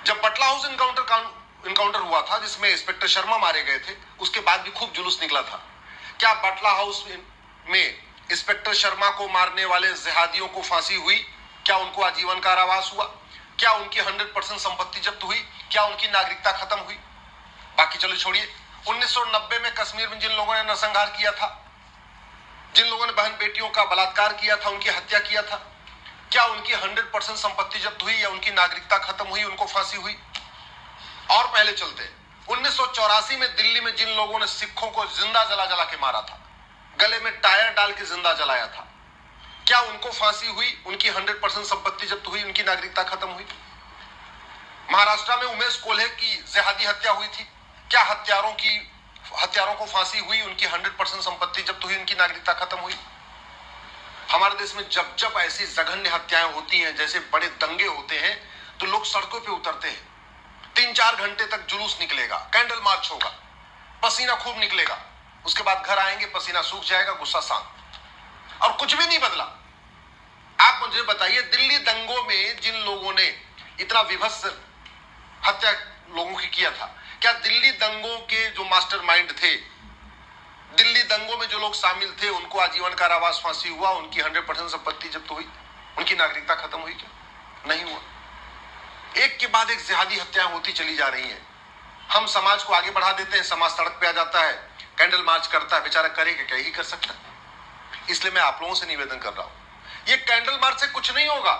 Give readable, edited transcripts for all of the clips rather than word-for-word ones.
जब बटला house encounter हुआ था जिसमें इंस्पेक्टर शर्मा मारे गए थे, उसके बाद भी खूब जुलूस निकला था। क्या बटला हाउस में इंस्पेक्टर शर्मा को मारने वाले जिहादियों को फांसी हुई? क्या उनको आजीवन कारावास हुआ? क्या उनकी 100% संपत्ति जब्त हुई? क्या उनकी नागरिकता खत्म हुई? बाकी चलो छोड़िए, 1990 में कश्मीर में जिन लोगों ने नरसंहार किया था, जिन लोगों ने बहन बेटियों का बलात्कार किया था, उनकी हत्या किया था, क्या उनकी 100% संपत्ति जब्त हुई या उनकी नागरिकता खत्म हुई, उनको फांसी हुई? और पहले चलते हैं, 1984 में दिल्ली में जिन लोगों ने सिखों को जिंदा जला जला के मारा था, गले में टायर डाल के जिंदा जलाया था, क्या उनको फांसी हुई? उनकी 100% संपत्ति जब्त हुई, उनकी नागरिकता खत्म हुई? महाराष्ट्र में उमेश कोल्हे की जिहादी हत्या हुई थी, क्या हत्यारों को फांसी हुई? उनकी 100% संपत्ति जब्त हुई, उनकी नागरिकता खत्म हुई? हमारे देश में जब जब ऐसी जघन्य हत्याएं होती हैं, जैसे बड़े दंगे होते हैं, तो लोग सड़कों पे उतरते हैं। 3-4 घंटे तक जुलूस निकलेगा, कैंडल मार्च होगा, पसीना खूब निकलेगा, उसके बाद घर आएंगे, पसीना सूख जाएगा, गुस्सा शांत, और कुछ भी नहीं बदला। आप मुझे बताइए, दिल्ली दंगों में जिन लोगों ने इतना विभत्स हत्या लोगों की किया था, क्या दिल्ली दंगों के जो मास्टरमाइंड थे, दिल्ली दंगों में जो लोग शामिल थे, उनको आजीवन कारावास फांसी हुआ? उनकी 100% संपत्ति जब्त हुई? उनकी नागरिकता खत्म हुई? क्या नहीं हुआ? एक के बाद एक जिहादी हत्याएं होती चली जा रही हैं। हम समाज को आगे बढ़ा देते हैं, समाज सड़क पे आ जाता है, कैंडल मार्च करता है, बेचारा करेगा क्या, ही कर सकता है। इसलिए मैं आप लोगों से निवेदन कर रहा हूं, ये कैंडल मार्च से कुछ नहीं होगा।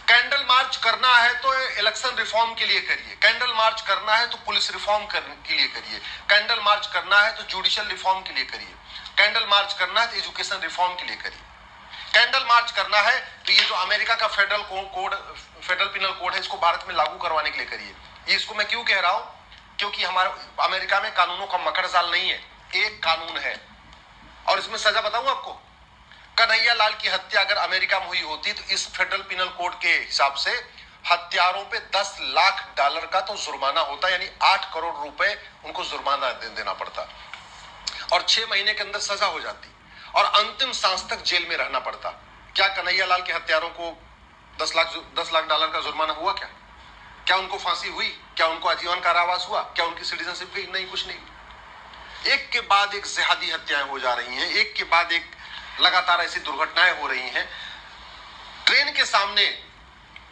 कैंडल मार्च करना है तो इलेक्शन रिफॉर्म के लिए करिए, कैंडल मार्च करना है तो पुलिस रिफॉर्म के लिए करिए, कैंडल मार्च करना है तो जुडिशियल रिफॉर्म के लिए करिए, कैंडल मार्च करना है तो एजुकेशन रिफॉर्म के लिए करिए, कैंडल मार्च करना है तो ये जो अमेरिका का फेडरल पिनल कोड है, इसको भारत में लागू करवाने के लिए करिए। ये इसको मैं क्यों कह रहा हूं? क्योंकि हमारे अमेरिका में कानूनों का मकड़ जाल नहीं है, एक कानून है, और इसमें सजा बताऊं आपको। कन्हैया लाल की हत्या अगर अमेरिका में हुई होती तो इस फेडरल पिनल कोड के हिसाब से हत्यारों पे $10 लाख का तो जुर्माना होता, यानी 8 करोड़ रुपए उनको जुर्माना देना पड़ता, और 6 महीने के अंदर सजा हो जाती, और अंतिम सांस तक जेल में रहना पड़ता। क्या कन्हैया लाल के हत्यारों को $10 लाख का जुर्माना हुआ? क्या उनको फांसी हुई? क्या उनको आजीवन कारावास हुआ? क्या उनकी सिटीजनशिप गई? नहीं, कुछ नहीं। एक के बाद एक जिहादी हत्याएं हो जा रही हैं, एक के बाद एक लगातार ऐसी दुर्घटनाएं हो रही हैं। ट्रेन के सामने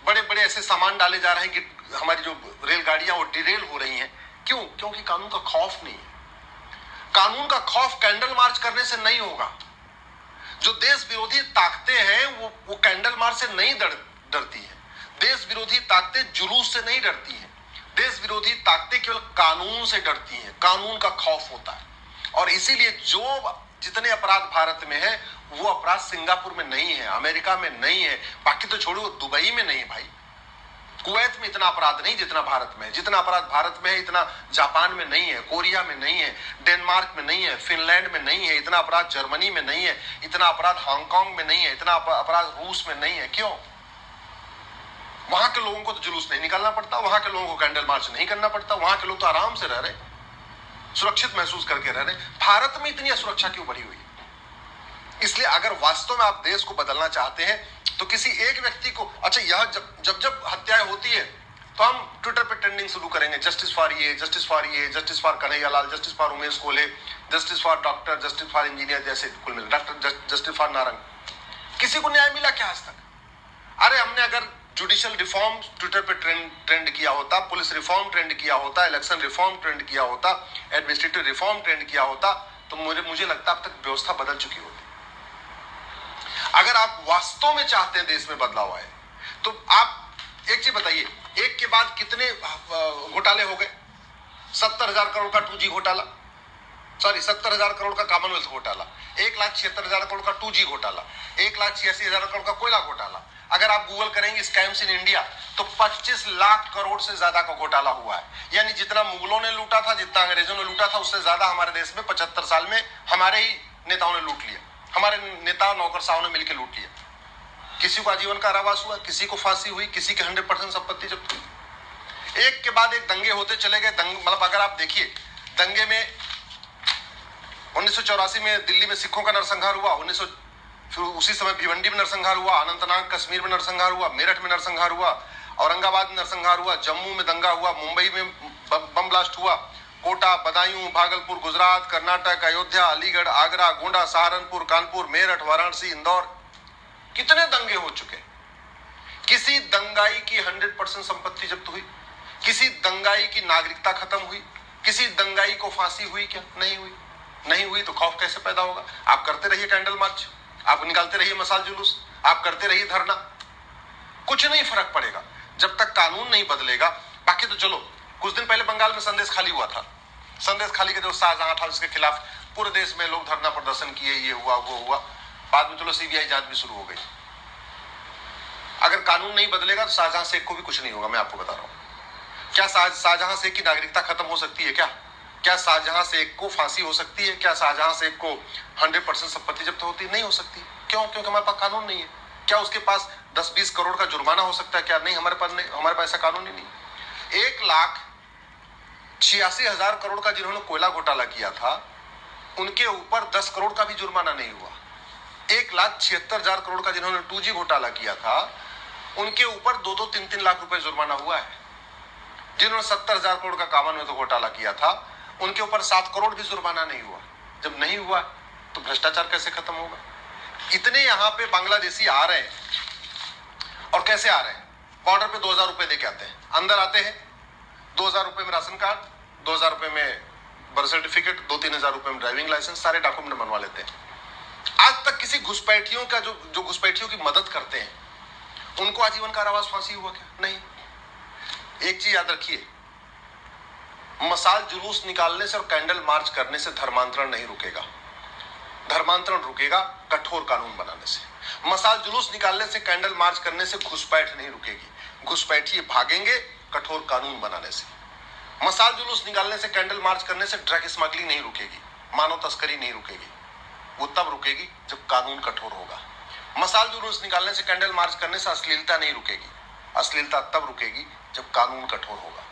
बड़े बड़े ऐसे सामान डाले जा रहे हैं कि हमारी जो रेलगाड़ियां वो डिरेल हो रही हैं। क्यों? क्योंकि कानून का खौफ नहीं है। कानून का खौफ कैंडल मार्च करने से नहीं होगा। जो देश विरोधी ताकतें हैं वो कैंडल मार्च से नहीं डरती है। देश विरोधी ताकतें जुलूस से नहीं डरती है। देश विरोधी ताकतें केवल कानून से डरती हैं, कानून का खौफ होता है। और इसीलिए जितने अपराध भारत में है वो अपराध सिंगापुर में नहीं है, अमेरिका में नहीं है, बाकी तो छोड़ो, दुबई में नहीं भाई, कुवैत में इतना अपराध नहीं जितना भारत में है। जितना अपराध भारत में है इतना जापान में नहीं है, कोरिया में नहीं है, डेनमार्क में नहीं है, फिनलैंड में नहीं है, इतना अपराध जर्मनी में नहीं है, इतना अपराध हांगकांग में नहीं है, इतना अपराध रूस में नहीं है। क्यों? वहां के लोगों को तो जुलूस नहीं निकालना पड़ता, वहां के लोगों को कैंडल मार्च नहीं करना पड़ता, वहां के लोग तो आराम से रह रहे, सुरक्षित महसूस करके रह रहे। भारत में इतनी असुरक्षा क्यों बढ़ी हुई? इसलिए अगर वास्तव में आप देश को बदलना चाहते हैं तो किसी एक व्यक्ति को, अच्छा, यह जब हत्याएं होती है तो हम ट्विटर पे ट्रेंडिंग शुरू करेंगे, जस्टिस फॉर ये, जस्टिस फॉर ये, justice for Kanhaiya Lal, justice for Umesh Kolhe, justice for doctor, justice for engineer, जैसे कुल मिल डॉक्टर, जस्टिस फॉर नारंग। किसी को न्याय मिला क्या आज तक? अरे हमने अगर जुडिशियल रिफॉर्म ट्विटर पे ट्रेंड किया होता, पुलिस रिफॉर्म ट्रेंड किया होता, इलेक्शन रिफॉर्म ट्रेंड किया होता, एडमिनिस्ट्रेटिव रिफॉर्म ट्रेंड किया होता, तो मुझे लगता अब तक व्यवस्था बदल चुकी होती। अगर आप वास्तव में चाहते हैं देश में बदलाव आए तो आप एक चीज बताइए, एक के बाद कितने घोटाले हो गए? 70,000 करोड़ का 2G घोटाला, 70,000 करोड़ का कॉमनवेल्थ घोटाला, 1,76,000 करोड़ का 2G घोटाला, 1,86,000 करोड़ का कोयला घोटाला। अगर आप गूगल करेंगे स्कैम्स इन इंडिया तो 25 लाख करोड़ से ज्यादा का घोटाला हुआ है। यानी जितना मुगलों ने लूटा था, जितना अंग्रेजों ने लूटा था, उससे ज्यादा हमारे देश में 75 साल में हमारे ही नेताओं ने लूट लिया, हमारे नेता नौकरशाहों ने मिलकर लूट लिया। किसी को आजीवन कारावास हुआ, किसी को फांसी हुई, किसी की 100% संपत्ति जब्त हुई। एक के बाद एक दंगे होते चले गए। मतलब अगर आप देखिए, दंगे में 1984 में दिल्ली में सिखों का नरसंहार हुआ, फिर उसी समय भिवंडी में नरसंहार हुआ, अनंतनाग कश्मीर में नरसंहार हुआ, मेरठ में नरसंहार हुआ, औरंगाबाद में नरसंहार हुआ, जम्मू में दंगा हुआ, मुंबई में बम ब्लास्ट हुआ, कोटा, बदायूं, भागलपुर, गुजरात, कर्नाटक, अयोध्या, अलीगढ़, आगरा, गोंडा, सहारनपुर, कानपुर, मेरठ, वाराणसी, इंदौर, कितने दंगे हो चुके। किसी दंगाई की 100% संपत्ति जब्त हुई? किसी दंगाई की नागरिकता खत्म हुई? किसी दंगाई को फांसी हुई? क्या नहीं हुई? नहीं हुई तो खौफ कैसे पैदा होगा? आप करते रहिए कैंडल मार्च, आप निकालते रहिए मसाल जुलूस, आप करते रहिए धरना, कुछ नहीं फर्क पड़ेगा जब तक कानून नहीं बदलेगा। बाकी तो चलो, कुछ दिन पहले बंगाल में संदेश खाली हुआ था। संदेश खाली के जो शाहजहां था उसके खिलाफ पूरे देश में लोग धरना प्रदर्शन किए, ये हुआ वो हुआ, बाद में चलो सीबीआई जांच भी शुरू हो गई। अगर कानून नहीं बदलेगा तो शाहजहां शेख को भी कुछ नहीं होगा, मैं आपको बता रहा हूं। क्या शाहजहां शेख की नागरिकता खत्म हो सकती है? क्या शाहजहां शेख को फांसी हो सकती है? क्या शाहजहां शेख को 100% संपत्ति जब्त होती है? नहीं हो सकती। क्यों? क्योंकि हमारे पास कानून नहीं है। क्या उसके पास 10-20 करोड़ का जुर्माना हो सकता है? क्या नहीं, हमारे पास नहीं, हमारे पास ऐसा कानून ही नहीं। 1,86,000 करोड़ का जिन्होंने कोयला घोटाला किया था उनके ऊपर 10 करोड़ का भी जुर्माना नहीं हुआ। 1,76,000 करोड़ का जिन्होंने 2G घोटाला किया था उनके ऊपर 2-2, 3-3 लाख रुपए जुर्माना हुआ है। जिन्होंने 70,000 करोड़ का कामन घोटाला किया था उनके ऊपर 7 करोड़ भी जुर्माना नहीं हुआ। जब नहीं हुआ तो भ्रष्टाचार कैसे खत्म होगा? इतने यहां पे बांग्लादेशी आ रहे हैं, और कैसे आ रहे हैं? बॉर्डर पे 2,000 रुपए दे के आते हैं, अंदर आते हैं 2,000 रुपए में राशन कार्ड, 2,000 रुपए में बर्थ सर्टिफिकेट, 2-3 हजार रुपए में ड्राइविंग लाइसेंस, सारे डॉक्यूमेंट बनवा लेते हैं। आज तक किसी घुसपैठियों का जो घुसपैठियों की मदद करते हैं उनको आजीवन कारावास, फांसी हुआ क्या? नहीं। एक चीज याद रखिए, मसाल जुलूस निकालने से और कैंडल मार्च करने से धर्मांतरण नहीं रुकेगा। धर्मांतरण रुकेगा कठोर कानून बनाने से। मसाल जुलूस निकालने से, कैंडल मार्च करने से घुसपैठ नहीं रुकेगी। घुसपैठिए भागेंगे कठोर कानून बनाने से। मसाल जुलूस निकालने से, कैंडल मार्च करने से ड्रग स्मगलिंग नहीं रुकेगी, मानव तस्करी नहीं रुकेगी। वो तब रुकेगी जब कानून कठोर होगा। मसाल जुलूस निकालने से, कैंडल मार्च करने से अश्लीलता नहीं रुकेगी। अश्लीलता तब रुकेगी जब कानून कठोर होगा।